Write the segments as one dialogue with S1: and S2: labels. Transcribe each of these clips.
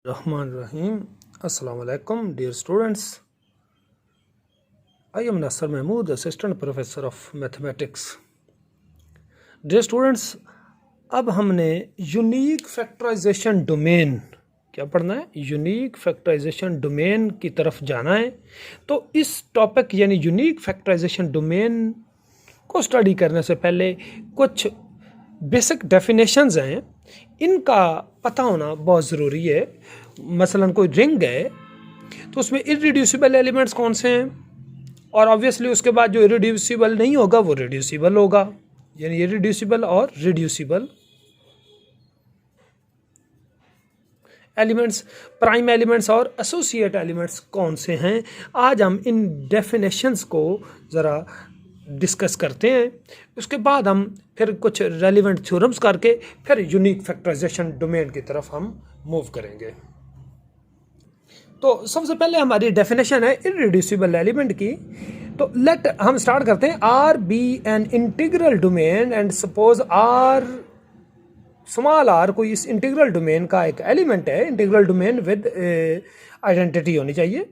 S1: Rahman Rahim. Assalamu alaikum, dear students. I am Nasser Mahmood, Assistant Professor of Mathematics. Dear students, अब हमने unique factorisation domain क्या पढ़ना है, unique factorisation domain की तरफ जाना है। तो इस टॉपिक यानी यूनिक फैक्टराइजेशन डोमेन को स्टडी करने से पहले कुछ बेसिक डेफिनेशंस हैं, इनका पता होना बहुत ज़रूरी है। मसलन कोई रिंग है तो उसमें इररिड्यूसिबल एलिमेंट्स कौन से हैं, और ऑब्वियसली उसके बाद जो इररिड्यूसिबल नहीं होगा वो रिड्यूसिबल होगा, यानी इररिड्यूसिबल और रिड्यूसिबल एलिमेंट्स, प्राइम एलिमेंट्स और एसोसिएट एलिमेंट्स कौन से हैं। आज हम इन डेफिनेशंस को ज़रा डिस्कस करते हैं। उसके बाद हम फिर कुछ रेलिवेंट थ्योरम्स करके फिर यूनिक फैक्टराइजेशन डोमेन की तरफ हम मूव करेंगे। तो सबसे पहले हमारी डेफिनेशन है इररिड्यूसिबल एलिमेंट की। तो लेट हम स्टार्ट करते हैं। R be an integral domain and suppose R small R कोई इस इंटीग्रल डोमेन का एक एलिमेंट है। इंटीग्रल डोमेन विद आइडेंटिटी होनी चाहिए।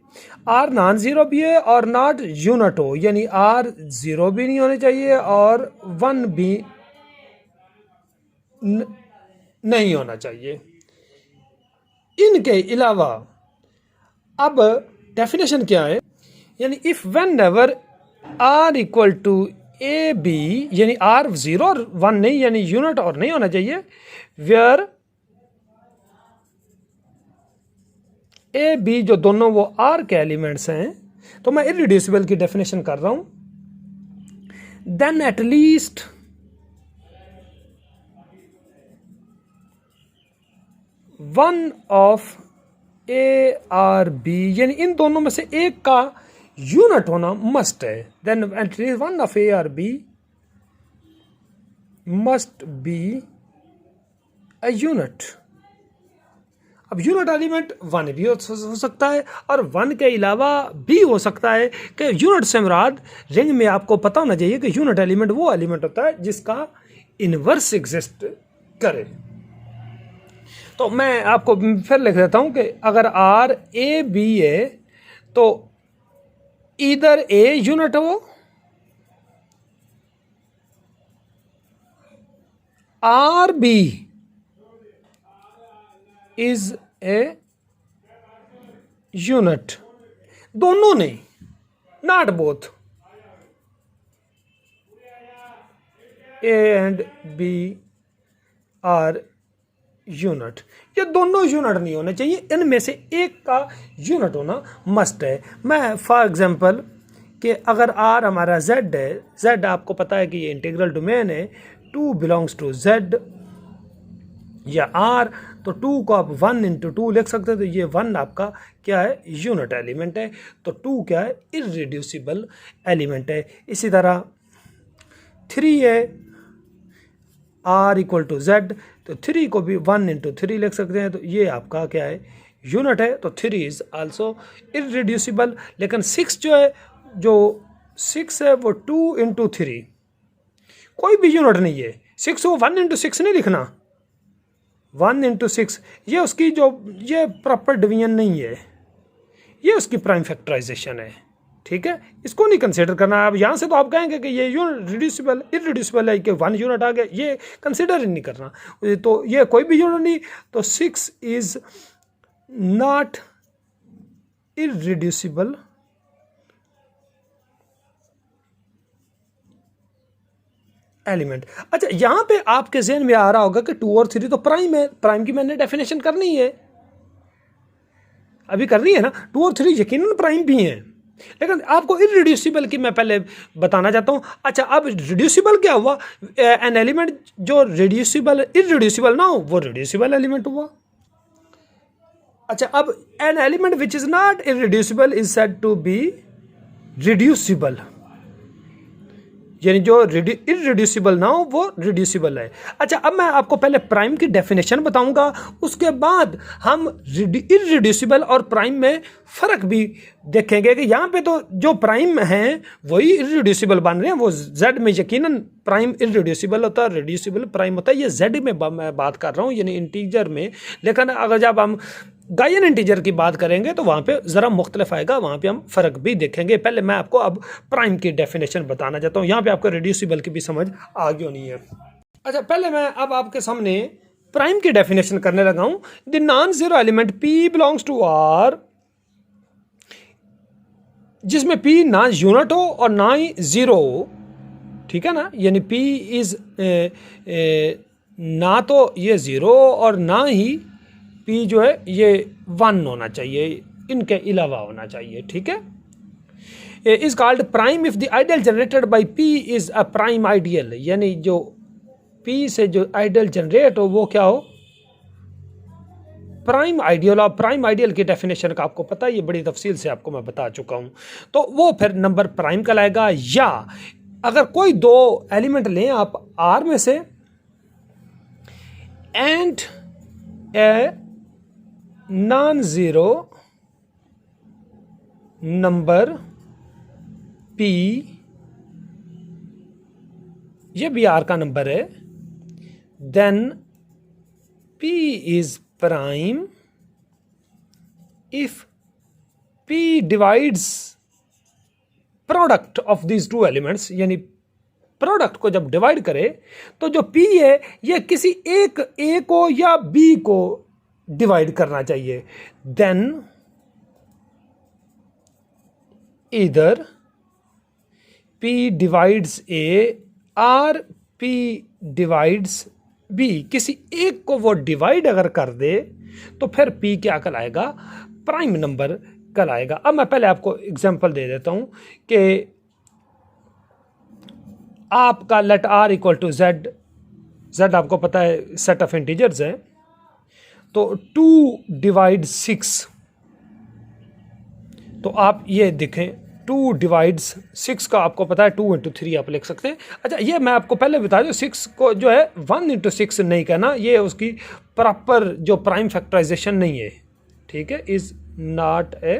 S1: आर नॉन जीरो भी है और नॉट यूनिट हो, यानी आर जीरो भी नहीं होने चाहिए और वन भी नहीं होना चाहिए। इनके अलावा अब डेफिनेशन क्या है, यानी if whenever R equal to A B, यानी आर जीरो और वन नहीं, यानी यूनिट और नहीं होना चाहिए, वेयर ए बी जो दोनों वो आर के एलिमेंट्स हैं। तो मैं इररिड्यूसिबल की डेफिनेशन कर रहा हूं। Then at least one of A or B, यानी इन दोनों में से एक का यूनिट होना मस्ट है। Then at least one of A or B must be a unit. अब यूनिट एलिमेंट वन भी हो सकता है और वन के अलावा भी हो सकता है कि यूनिट से मुराद रिंग में आपको पता होना चाहिए कि यूनिट एलिमेंट वो एलिमेंट होता है जिसका इनवर्स एग्जिस्ट करे। तो मैं आपको फिर लिख देता हूं कि अगर आर ए बी है तो इधर ए यूनिट हो, or B is a unit, दोनों नहीं, not both, A and B are unit. ये दोनों यूनिट नहीं होने चाहिए, इनमें से एक का यूनिट होना मस्ट है। मैं फॉर एग्जांपल कि अगर आर हमारा जेड है, जेड आपको पता है कि ये इंटीग्रल डोमेन है, टू बिलोंग्स टू जेड या आर, तो टू को आप वन इंटू टू लिख सकते हैं। तो ये वन आपका क्या है, यूनिट एलिमेंट है। तो टू क्या है, इररिड्यूसिबल एलिमेंट है। इसी तरह थ्री है, आर इक्वल टू जेड, तो थ्री को भी वन इंटू थ्री लिख सकते हैं। तो ये आपका क्या है, यूनिट है। तो थ्री इज आल्सो इररिड्यूसिबल। लेकिन सिक्स जो है, जो सिक्स है वो टू इंटू थ्री, कोई भी यूनिट नहीं है। सिक्स को वन इंटू सिक्स नहीं लिखना, वन इंटू सिक्स ये उसकी जो ये प्रॉपर डिवीजन नहीं है, ये उसकी प्राइम फैक्टराइजेशन है। ठीक है, इसको नहीं कंसिडर करना। अब यहाँ से तो आप कहेंगे कि ये यूनिट रिड्यूसिबल इररिड्यूसिबल है कि वन यूनिट आ गया, ये कंसिडर ही नहीं करना। तो ये कोई भी यूनिट नहीं, तो six is not irreducible element. अच्छा, यहाँ पे आपके ज़हन में आ रहा होगा कि टू और थ्री तो प्राइम है, प्राइम की मैंने डेफिनेशन करनी है, अभी करनी है ना। टू और थ्री यकीनन प्राइम भी हैं, लेकिन आपको इररिड्यूसिबल की मैं पहले बताना चाहता हूँ। अच्छा, अब रिड्यूसिबल क्या हुआ, एन एलिमेंट जो रिड्यूसिबल इररिड्यूसिबल ना हो वो रिड्यूसिबल एलिमेंट हुआ। अच्छा, अब an element which is not irreducible is said to be reducible, यानी जो इररिड्यूसिबल ना हो वो रिड्यूसिबल है। अच्छा, अब मैं आपको पहले प्राइम की डेफिनेशन बताऊंगा, उसके बाद हम इररिड्यूसिबल और प्राइम में फ़र्क भी देखेंगे कि यहाँ पे तो जो प्राइम हैं वही इररिड्यूसिबल बन रहे हैं। वो जेड में यकीनन प्राइम इररिड्यूसिबल होता है, रिड्यूसिबल प्राइम होता है। ये जेड में मैं बात कर रहा हूँ, यानी इंटीजर में। लेकिन अगर जब हम गायन इंटीजर की बात करेंगे तो वहाँ पे ज़रा मुख्तलिफ आएगा, वहाँ पे हम फ़र्क भी देखेंगे। पहले मैं आपको अब प्राइम की डेफिनेशन बताना चाहता हूँ, यहाँ पे आपको रिड्यूसिबल की भी समझ आ गई होनी है। अच्छा, पहले मैं अब आपके सामने प्राइम की डेफिनेशन करने लगा हूँ। The non zero element P belongs to R, जिसमें P ना यूनिट हो और ना ही ज़ीरो हो, ठीक है ना, यानी P इज़ ना तो ये ज़ीरो और ना ही P जो है ये 1 होना चाहिए, इनके अलावा होना चाहिए, ठीक है। Is called prime if the ideal generated by P is a prime ideal, यानी जो P से जो आइडियल जनरेट हो वो क्या हो, प्राइम आइडियल। और प्राइम आइडियल की डेफिनेशन का आपको पता है, ये बड़ी तफसील से आपको मैं बता चुका हूं। तो वो फिर नंबर प्राइम कहलाएगा। या अगर कोई दो एलिमेंट लें आप R में से and a non zero number P, ये भी R का नंबर है, then P is prime if P divides product of these two elements, यानी प्रोडक्ट को जब डिवाइड करे तो जो P है ये किसी एक A को या B को डिवाइड करना चाहिए। देन इधर P डिवाइड्स A और P डिवाइड्स B, किसी एक को वो डिवाइड अगर कर दे तो फिर P क्या कहलाएगा, प्राइम नंबर कहलाएगा। अब मैं पहले आपको एग्जांपल दे देता हूं कि आपका let R equal to Z, Z आपको पता है सेट ऑफ इंटीजर्स है, तो 2 डिवाइड 6, तो आप ये देखें 2 डिवाइड्स 6 का आपको पता है 2 इंटू 3 आप लिख सकते हैं। अच्छा, ये मैं आपको पहले बता दूं 6 को जो है 1 इंटू 6 नहीं कहना, ये उसकी प्रॉपर जो प्राइम फैक्टराइजेशन नहीं है, ठीक है, is not a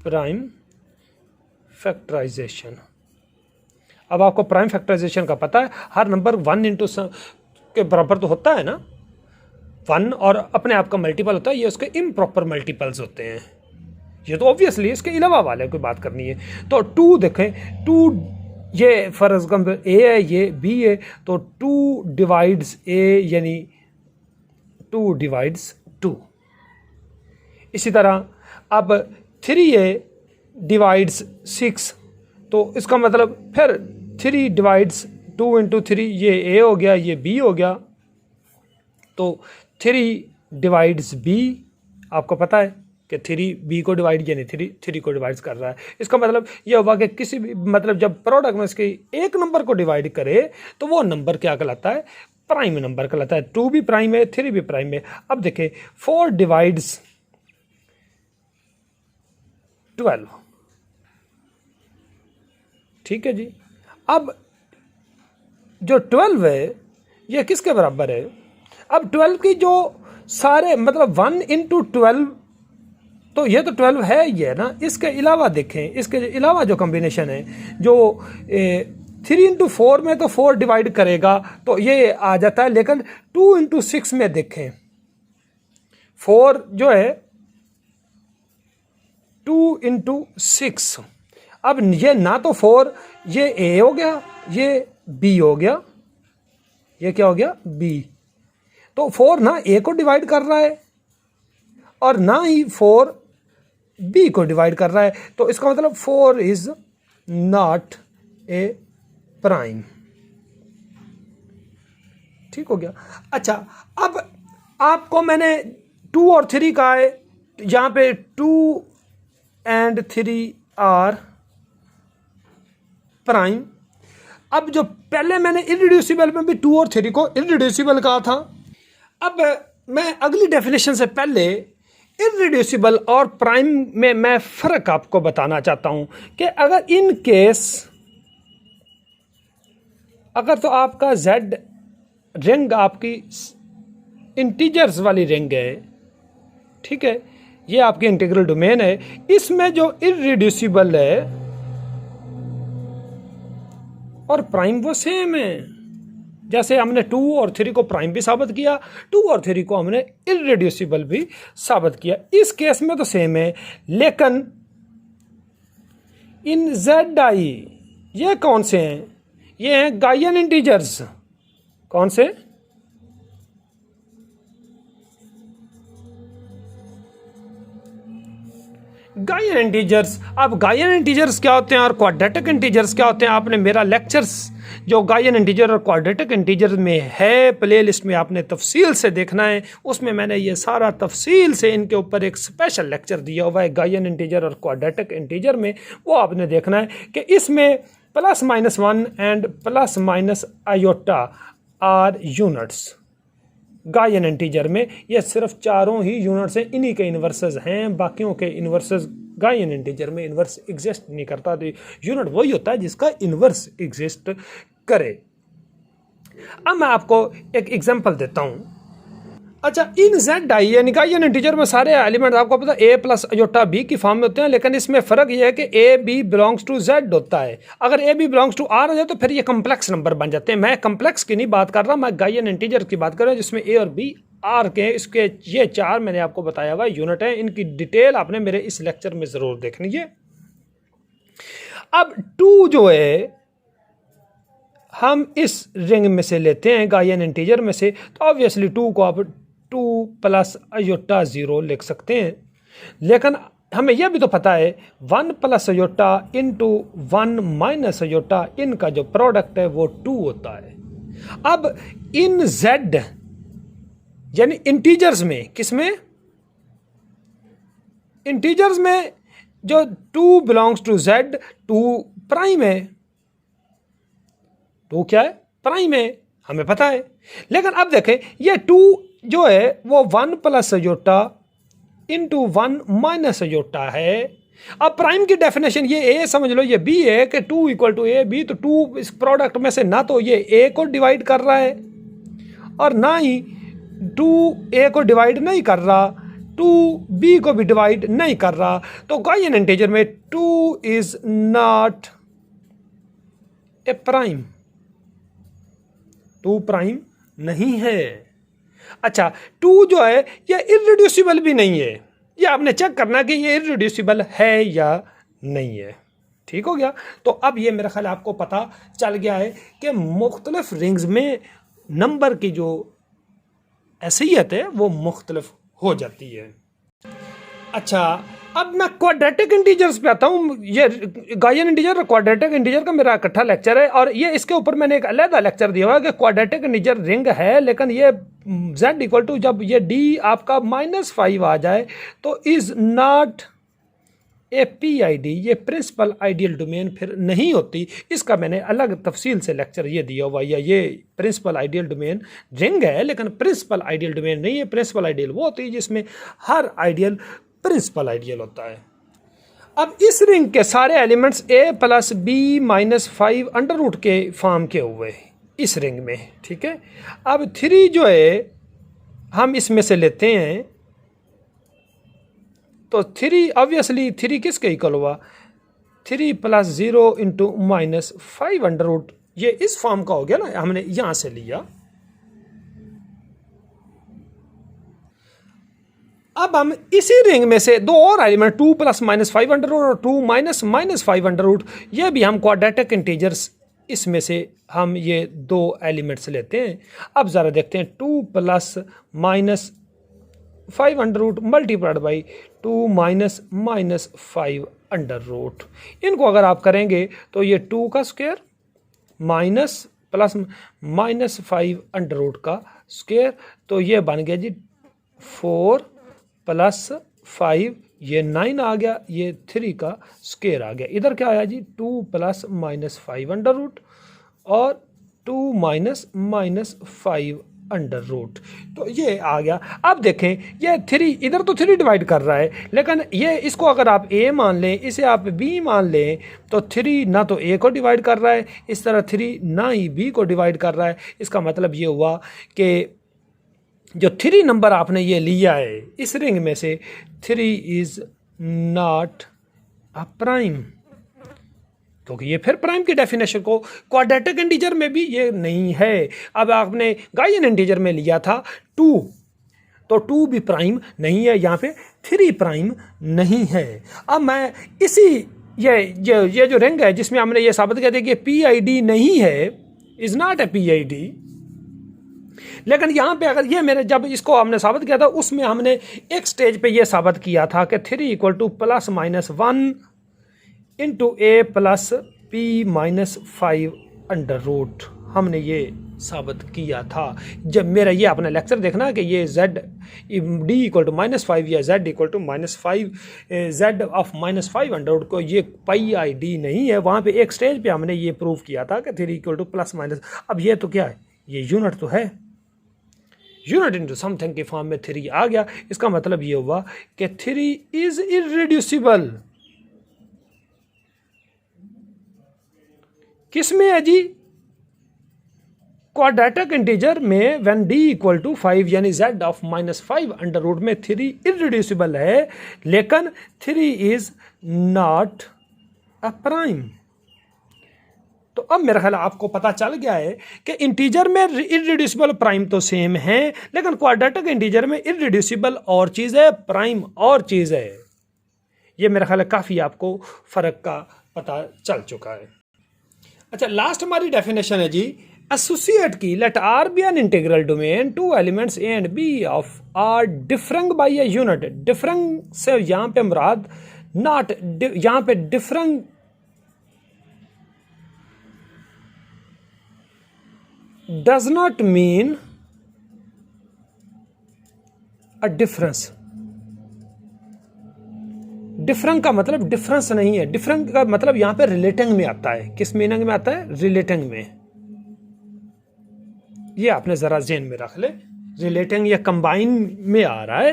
S1: prime factorization. अब आपको प्राइम फैक्टराइजेशन का पता है, हर नंबर 1 इंटू के बराबर तो होता है ना, 1 और अपने आप का मल्टीपल होता है, ये उसके इम्प्रॉपर मल्टीपल्स होते हैं, ये तो ऑब्वियसली इसके अलावा वाले कोई बात करनी है। तो 2 देखें, 2 ये फॉर एग्जाम्पल A है, ये B है, तो 2 डिवाइड्स A यानी 2 डिवाइड्स 2। इसी तरह अब 3A डिवाइड्स 6, तो इसका मतलब फिर 3 डिवाइड्स 2 इंटू 3, ये A हो गया, ये B हो गया, तो 3 डिवाइड्स B, आपको पता है कि 3B को डिवाइड यानी 3 को डिवाइड कर रहा है। इसका मतलब ये होगा कि किसी भी मतलब जब प्रोडक्ट में इसके एक नंबर को डिवाइड करे तो वो नंबर क्या कहलाता है, प्राइम नंबर कहलाता है। 2 भी प्राइम है, 3 भी प्राइम है। अब देखें 4 डिवाइड्स 12, ठीक है जी। अब जो 12 है ये किसके बराबर है, अब 12 की जो सारे मतलब 1 इंटू 12, तो ये तो 12 है ही है ना, इसके अलावा देखें, इसके अलावा जो कॉम्बिनेशन है जो 3 इंटू 4 में तो 4 डिवाइड करेगा तो ये आ जाता है, लेकिन 2 इंटू 6 में देखें 4 जो है 2 इंटू 6, अब ये ना तो 4 ये A हो गया, ये B हो गया, ये क्या हो गया B, तो 4 ना A को डिवाइड कर रहा है और ना ही 4 B को डिवाइड कर रहा है, तो इसका मतलब 4 इज नॉट ए प्राइम, ठीक हो गया। अच्छा, अब आपको मैंने 2 और 3 कहा है, यहां पे 2 एंड 3 आर प्राइम। अब जो पहले मैंने इररिड्यूसिबल में भी 2 और 3 को इररिड्यूसिबल कहा था, अब मैं अगली डेफिनेशन से पहले इररिड्यूसिबल और प्राइम में मैं फ़र्क आपको बताना चाहता हूं कि अगर इन केस अगर तो आपका Z रिंग आपकी इंटीजर्स वाली रिंग है, ठीक है, ये आपकी इंटीग्रल डोमेन है, इसमें जो इररिड्यूसिबल है और प्राइम वो सेम है, जैसे हमने 2 और 3 को प्राइम भी साबित किया, 2 और 3 को हमने इररेड्यूसिबल भी साबित किया। इस केस में तो सेम है, लेकिन इन ZI ये कौन से हैं? ये हैं गायन इंटीजर्स। कौन से? गायन इंटीजर्स। अब गायन इंटीजर्स क्या होते हैं और क्वाड्रेटिक इंटीजर्स क्या होते हैं? आपने मेरा लेक्चर्स जो गायन इंटीजर और क्वाड्रेटिक इंटीजर में है प्लेलिस्ट में आपने तफसील से देखना है। उसमें मैंने ये सारा तफसील से इनके ऊपर एक स्पेशल लेक्चर दिया हुआ है गायन इंटीजर और क्वाड्रेटिक इंटीजर में। वो आपने देखना है कि इसमें +-1 एंड +- आर यूनिट्स। गायन इंटीजर में ये सिर्फ चारों ही यूनिट्स हैं, इन्हीं के इन्वर्सेस हैं। बाकियों के इन्वर्सेस गायन इंटीजर में इन्वर्स एग्जिस्ट नहीं करता। तो यूनिट वही होता है जिसका इन्वर्स एग्जिस्ट करे। अब मैं आपको एक एग्जांपल देता हूं। अच्छा, इन ZI यानी गायन इंटीजर में सारे एलिमेंट आपको पता है A+i B की फॉर्म में होते हैं, लेकिन इसमें फ़र्क यह है कि AB बिलोंग्स टू Z होता है। अगर AB बिलोंग्स टू R हो जाए तो फिर ये कम्प्लेक्स नंबर बन जाते हैं। मैं कम्प्लेक्स की नहीं बात कर रहा, मैं गायन इंटीजर की बात कर रहा हूँ जिसमें A और B R के इसके ये 4 मैंने आपको बताया हुआ यूनिट है। इनकी डिटेल आपने मेरे इस लेक्चर में ज़रूर देखनी है। अब 2 जो है हम इस रिंग में से लेते हैं, गायन इंटीजर में से, तो ऑब्वियसली 2 को आप 2 + i0 लिख सकते हैं। लेकिन हमें यह भी तो पता है 1 + i इंटू 1 - i इनका जो प्रोडक्ट है वो 2 होता है। अब इन Z यानी इंटीजर्स में, किसमें? इंटीजर्स में जो 2 बिलोंग्स टू Z, 2 प्राइम है। 2 क्या है? प्राइम है, हमें पता है। लेकिन अब देखें ये 2 जो है वो 1 + i इंटू 1 - i है। अब प्राइम की डेफिनेशन ये A समझ लो, ये B है कि 2 = A B, तो 2 इस प्रोडक्ट में से ना तो ये A को डिवाइड कर रहा है और ना ही 2 A को डिवाइड नहीं कर रहा, 2 B को भी डिवाइड नहीं कर रहा। तो गायन इंटीजर में 2 is not a prime, 2 prime नहीं है। अच्छा, 2 जो है ये इररिड्यूसिबल भी नहीं है। ये आपने चेक करना कि ये इररिड्यूसिबल है या नहीं है। ठीक हो गया? तो अब ये मेरा ख्याल आपको पता चल गया है कि मुख्तलिफ रिंग्स में नंबर की जो हैसियत है वो मुख्तलिफ हो जाती है। अच्छा, अब मैं क्वाड्रेटिक इंटीजर्स पे आता हूँ। ये गायन इंटीजर और क्वाड्रेटिक इंटीजर का मेरा इकट्ठा लेक्चर है और ये इसके ऊपर मैंने एक अलग लेक्चर दिया हुआ है कि क्वाड्रेटिक इंटीजर रिंग है, लेकिन ये Z = जब ये D आपका -5 आ जाए तो इज नॉट ए PID, ये प्रिंसिपल आइडियल डोमेन फिर नहीं होती। इसका मैंने अलग तफसील से लेक्चर ये दिया हुआ है। ये प्रिंसिपल आइडियल डोमेन रिंग है लेकिन प्रिंसिपल आइडियल डोमेन नहीं है। प्रिंसिपल आइडियल वो होती है जिसमें हर आइडियल प्रिंसिपल आइडियल होता है। अब इस रिंग के सारे एलिमेंट्स A + B - 5 के फॉर्म के हुए इस रिंग में। ठीक है, अब 3 जो है हम इसमें से लेते हैं, तो 3 ऑब्वियसली 3 किसके इक्वल हुआ? 3 + 0 इंटू -5 ये इस फॉर्म का हो गया ना, हमने यहां से लिया। अब हम इसी रिंग में से 2 और एलिमेंट 2 + -5 और 2 - -5 ये भी हम क्वाड्रेटिक इंटीजर्स, इसमें से हम ये 2 एलिमेंट्स लेते हैं। अब ज़रा देखते हैं 2 + -5 मल्टीप्लाइड बाई 2 - -5 इनको अगर आप करेंगे तो ये 2 का स्क्वायर माइनस प्लस -5 का स्क्वायर, तो ये बन गया जी 4 + 5, ये 9 आ गया, ये 3 का स्क्वायर आ गया। इधर क्या आया जी 2 + -5 और 2 - -5 तो ये आ गया। अब देखें ये 3 इधर तो 3 डिवाइड कर रहा है, लेकिन ये इसको अगर आप A मान लें, इसे आप B मान लें, तो 3 ना तो A को डिवाइड कर रहा है, इस तरह 3 ना ही B को डिवाइड कर रहा है। इसका मतलब ये हुआ कि जो 3 नंबर आपने ये लिया है इस रिंग में से 3 इज नॉट अ प्राइम। क्योंकि ये फिर प्राइम की डेफिनेशन को क्वाड्रेटिक इंटीजर में भी ये नहीं है। अब आपने गायन इंटीजर में लिया था 2, तो 2 भी प्राइम नहीं है, यहाँ पे 3 प्राइम नहीं है। अब मैं इसी ये जो रिंग है जिसमें हमने ये साबित किया था कि PID नहीं है, इज नॉट ए PID, लेकिन यहाँ पे अगर ये मेरे जब इसको हमने साबित किया था उसमें हमने एक स्टेज पे ये साबित किया था कि 3 equal to +-1 into A plus P-5 under root, हमने ये साबित किया था। जब मेरा ये अपना लेक्चर देखना कि ये Z D इक्वल टू -5 या Z equal to -5 Z of -5 under root को ये PID नहीं है, वहाँ पे एक स्टेज पे हमने ये प्रूव किया था कि 3 इक्वल टू +-। अब ये तो क्या है, ये यूनिट तो है, यूनिट इंटू समथिंग के फॉर्म में 3 आ गया। इसका मतलब ये हुआ कि 3 इज इररिड्यूसिबल। किस में है जी? क्वाड्रेटिक इंटीजर में व्हेन D इक्वल टू 5 यानी Z ऑफ -5 अंडर रूट में 3 इररिड्यूसिबल है, लेकिन 3 इज नॉट अ प्राइम। तो अब मेरा ख्याल आपको पता चल गया है कि इंटीजर में इररिड्यूसिबल प्राइम तो सेम है, लेकिन क्वाड्रेटिक इंटीजर में इररिड्यूसिबल और चीज़ है, प्राइम और चीज़ है। ये मेरा ख्याल है काफ़ी आपको फ़र्क का पता चल चुका है। अच्छा, लास्ट हमारी डेफिनेशन है जी एसोसिएट की। Let R be an integral domain, 2 elements A and B of R different by a unit. Different से यहाँ पे मुराद नॉट, यहाँ पे different does not mean a difference। Different का मतलब डिफरेंस नहीं है, डिफरेंट का मतलब यहां पे रिलेटिंग में आता है। किस मीनिंग में आता है? रिलेटिंग में। ये आपने जरा ज़हन में रख ले, रिलेटिंग या कंबाइन में आ रहा है,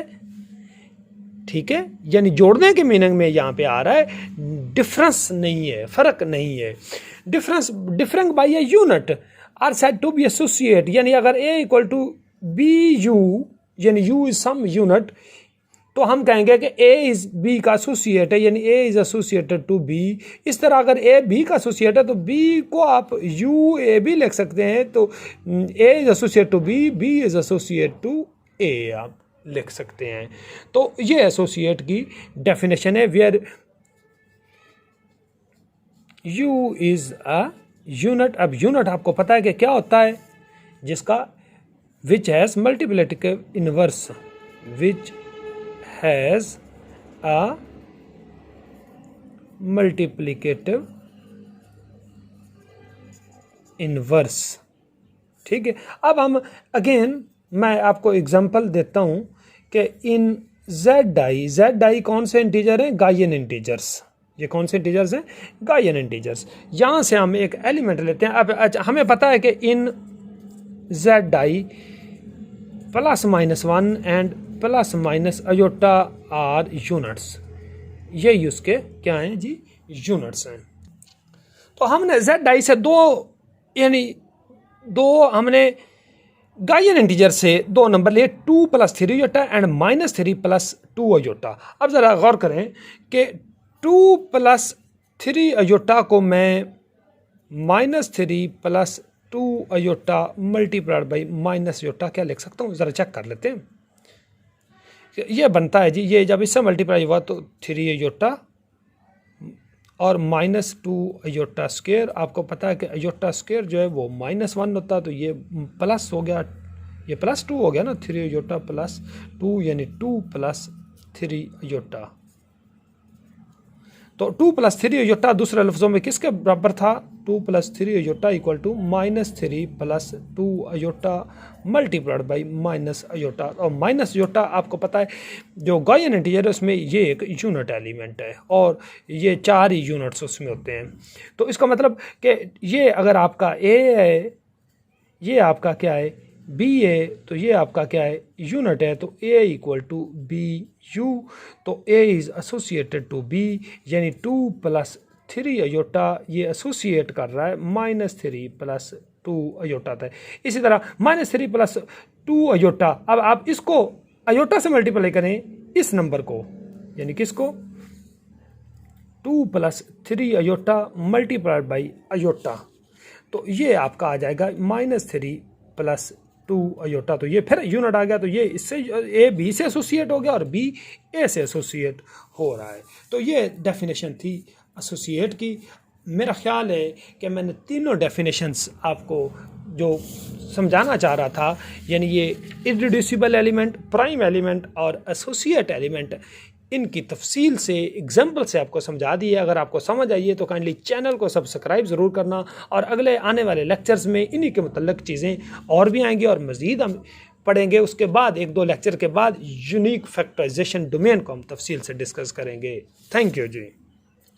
S1: ठीक है, यानी जोड़ने के मीनिंग में यहां पे आ रहा है, डिफरेंस नहीं है, फर्क नहीं है। Difference, different by a unit are said to be associate, यानी अगर A इक्वल टू BU यानी U इज सम यूनिट, तो हम कहेंगे कि A इज B का एसोसिएट है, यानी A is associated to B। इस तरह अगर A B का एसोसिएट है तो B को आप UA भी लिख सकते हैं, तो A is associate to B, B is associate to A आप लिख सकते हैं। तो ये एसोसिएट की डेफिनेशन है, where U is a unit. अब यूनिट आपको पता है कि क्या होता है, जिसका which has multiplicative inverse, which has a multiplicative inverse, ठीक है। अब हम अगेन मैं आपको एग्जांपल देता हूं कि इन Z i कौन से इंटीजर हैं? गायन इंटीजर्स। ये कौन से इंटीजर्स हैं? गायन इंटीजर्स। यहाँ से हम एक एलिमेंट लेते हैं। अब हमें पता है कि in Z i +-1 and +- iota are units. ये उसके क्या हैं जी? यूनिट्स हैं। तो हमने Z i से दो हमने गायन इंटीजर से 2 नंबर लिए, 2 + 3 अयोटा एंड -3 + 2 अयोटा। अब ज़रा गौर करें कि 2 + 3 अयोटा को मैं -3 + 2 iota multiplied by minus iota क्या लिख सकता हूँ? ज़रा चेक कर लेते हैं। ये बनता है जी, ये जब इससे मल्टीप्लाई हुआ तो 3 अयोटा और -2 अयोटा स्क्वायर। आपको पता है कि अयोटा स्क्वायर जो है वो -1 होता है, तो ये प्लस हो गया, ये +2 हो गया ना, 3 अयोटा + 2 यानी 2 + 3 अयोटा। तो 2 + 3 अयोटा दूसरे लफ्ज़ों में किसके बराबर था? 2 + 3 iota equal to -3 + 2 iota multiplied by minus iota. और माइनस अयोटा आपको पता है जो गायन इंटीजर है उसमें ये एक यूनिट एलिमेंट है और ये 4 ही यूनिट्स उसमें होते हैं। तो इसका मतलब कि ये अगर आपका A है, ये आपका क्या है? B है, तो ये आपका क्या है? यूनिट है। तो A इक्वल टू BU, तो A is associated to B, यानी 2 + 3 अयोटा ये एसोसिएट कर रहा है -3 + 2 अयोटा था। इसी तरह -3 + 2 अयोटा। अब आप इसको अयोटा से मल्टीप्लाई करें इस नंबर को, यानी किसको? 2 + 3 अयोटा मल्टीप्लाइड बाई अयोटा, तो ये आपका आ जाएगा -3 + 2 अयोटा। तो ये फिर यूनिट आ गया, तो ये इससे ए बी से एसोसिएट हो गया और बी ए से एसोसिएट हो रहा है। तो ये डेफिनेशन थी एसोसिएट की। मेरा ख्याल है कि मैंने तीनों डेफिनेशंस आपको जो समझाना चाह रहा था, यानी ये इररिड्यूसिबल एलिमेंट, प्राइम एलिमेंट और एसोसिएट एलिमेंट, इनकी तफसील से एग्जाम्पल से आपको समझा दी है। अगर आपको समझ आई है तो काइंडली चैनल को सब्सक्राइब ज़रूर करना, और अगले आने वाले लेक्चर्स में इन्हीं के मुतल्लिक़ चीज़ें और भी आएंगी और मज़ीद हम पढ़ेंगे। उसके बाद 1-2 लेक्चर के बाद यूनिक फैक्टराइजेशन डोमेन को हम तफसील से डिस्कस करेंगे। Thank you ji.